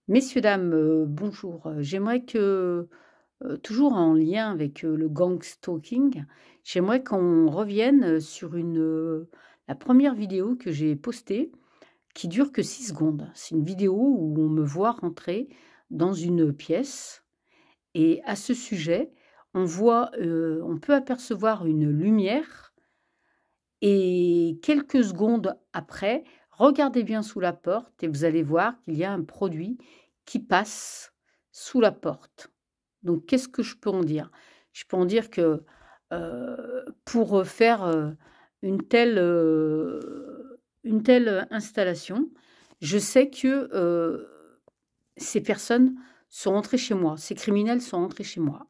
Messieurs, dames, bonjour. J'aimerais que, toujours en lien avec, le gang stalking, j'aimerais qu'on revienne, sur la première vidéo que j'ai postée, qui dure que 6 secondes. C'est une vidéo où on me voit rentrer dans une pièce et à ce sujet, on peut apercevoir une lumière et quelques secondes après, regardez bien sous la porte et vous allez voir qu'il y a un produit qui passe sous la porte. Donc qu'est-ce que je peux en dire? Je peux en dire que, pour, faire, une telle installation, je sais que, ces personnes sont entrées chez moi, ces criminels sont entrés chez moi.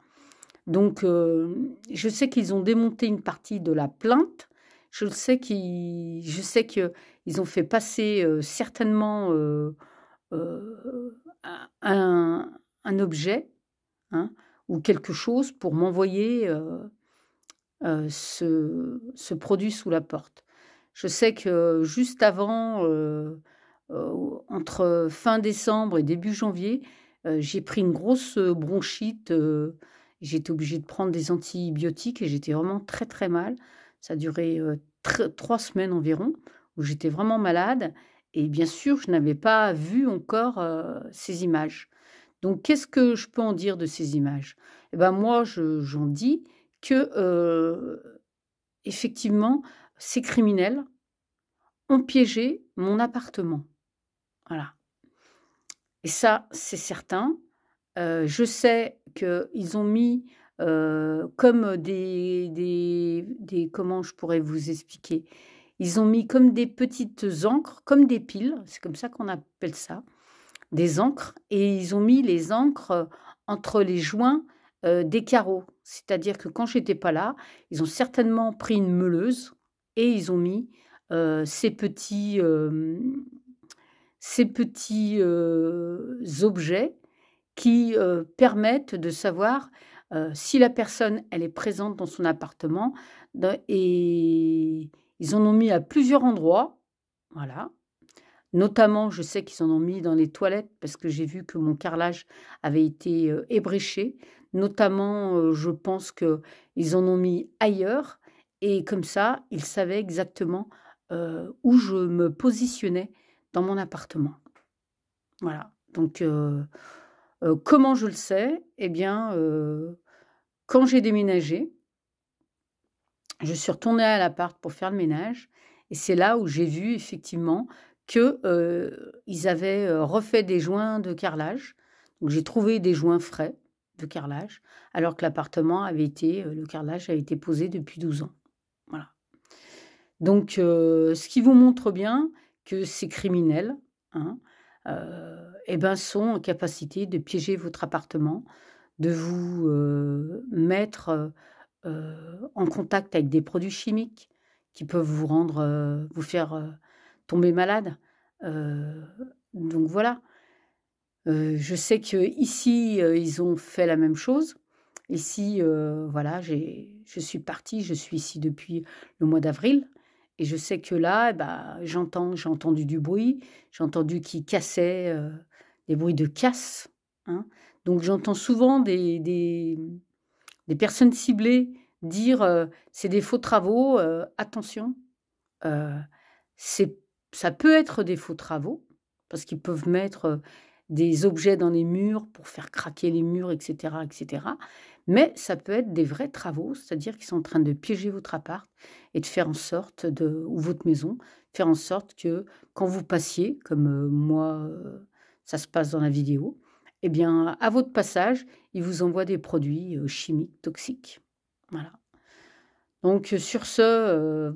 Donc, je sais qu'ils ont démonté une partie de la plainte. Je sais qu'ils ont fait passer, certainement, un objet, hein, ou quelque chose pour m'envoyer, ce produit sous la porte. Je sais que juste avant, entre fin décembre et début janvier, j'ai pris une grosse, bronchite, j'étais obligée de prendre des antibiotiques et j'étais vraiment très, très mal. Ça a duré, 3 semaines environ où j'étais vraiment malade et bien sûr, je n'avais pas vu encore, ces images. Donc qu'est-ce que je peux en dire de ces images? Et ben, moi, j'en dis que, effectivement, ces criminels ont piégé mon appartement. Voilà, et ça, c'est certain. Je sais qu'ils ont mis, comme des comment je pourrais vous expliquer? Ils ont mis comme des petites encres, comme des piles, c'est comme ça qu'on appelle ça, des encres, et ils ont mis les encres, entre les joints, des carreaux. C'est-à-dire que quand j'étais pas là, ils ont certainement pris une meuleuse et ils ont mis, ces petits, objets qui, permettent de savoir, si la personne, elle est présente dans son appartement et ils en ont mis à plusieurs endroits, voilà. Notamment, je sais qu'ils en ont mis dans les toilettes parce que j'ai vu que mon carrelage avait été, ébréché. Notamment, je pense qu'ils en ont mis ailleurs et comme ça, ils savaient exactement, où je me positionnais dans mon appartement. Voilà, donc comment je le sais? Eh bien, quand j'ai déménagé, je suis retournée à l'appart pour faire le ménage et c'est là où j'ai vu effectivement que, ils avaient, refait des joints de carrelage. Donc j'ai trouvé des joints frais de carrelage, alors que le carrelage avait été posé depuis 12 ans. Voilà. Donc, ce qui vous montre bien que ces criminels, hein, et ben, sont en capacité de piéger votre appartement, de vous, mettre, en contact avec des produits chimiques qui peuvent vous faire, tomber malade. Heu, donc voilà. Je sais qu'ici, ils ont fait la même chose. Ici, voilà, je suis partie, je suis ici depuis le mois d'avril et je sais que là, eh bah, j'ai entendu du bruit, j'ai entendu qu'ils cassaient, des bruits de casse, hein. Donc j'entends souvent des personnes ciblées dire, «C'est des faux travaux, attention». Heu, c'est Ça peut être des faux travaux, parce qu'ils peuvent mettre, des objets dans les murs pour faire craquer les murs et cetera. Mais ça peut être des vrais travaux, c'est-à-dire qu'ils sont en train de piéger votre appart et de faire en sorte ou votre maison, faire en sorte que quand vous passiez, comme, moi, ça se passe dans la vidéo, eh bien, à votre passage, ils vous envoient des produits, chimiques toxiques. Voilà. Donc, sur ce,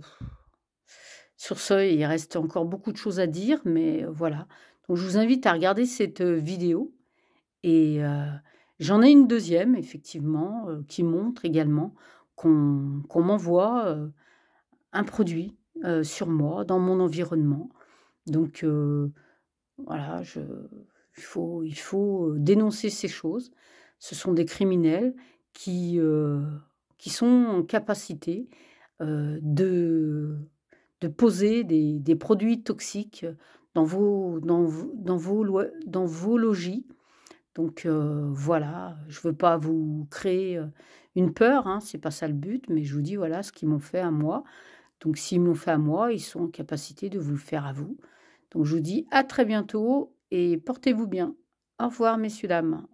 il reste encore beaucoup de choses à dire, mais voilà. Donc je vous invite à regarder cette, vidéo et j'en ai une deuxième effectivement, qui montre également qu'on m'envoie, un produit, sur moi, dans mon environnement. Donc voilà, il faut, dénoncer ces choses. Ce sont des criminels qui, heu, qui sont en capacité, de poser des produits toxiques dans vos logis. Donc voilà, je veux pas vous créer, une peur, hein, c'est pas ça le but, mais je vous dis voilà ce qu'ils m'ont fait à moi. Donc s'ils me l'ont fait à moi, ils sont en capacité de vous le faire à vous. Donc je vous dis à très bientôt et portez-vous bien. Au revoir messieurs, dames.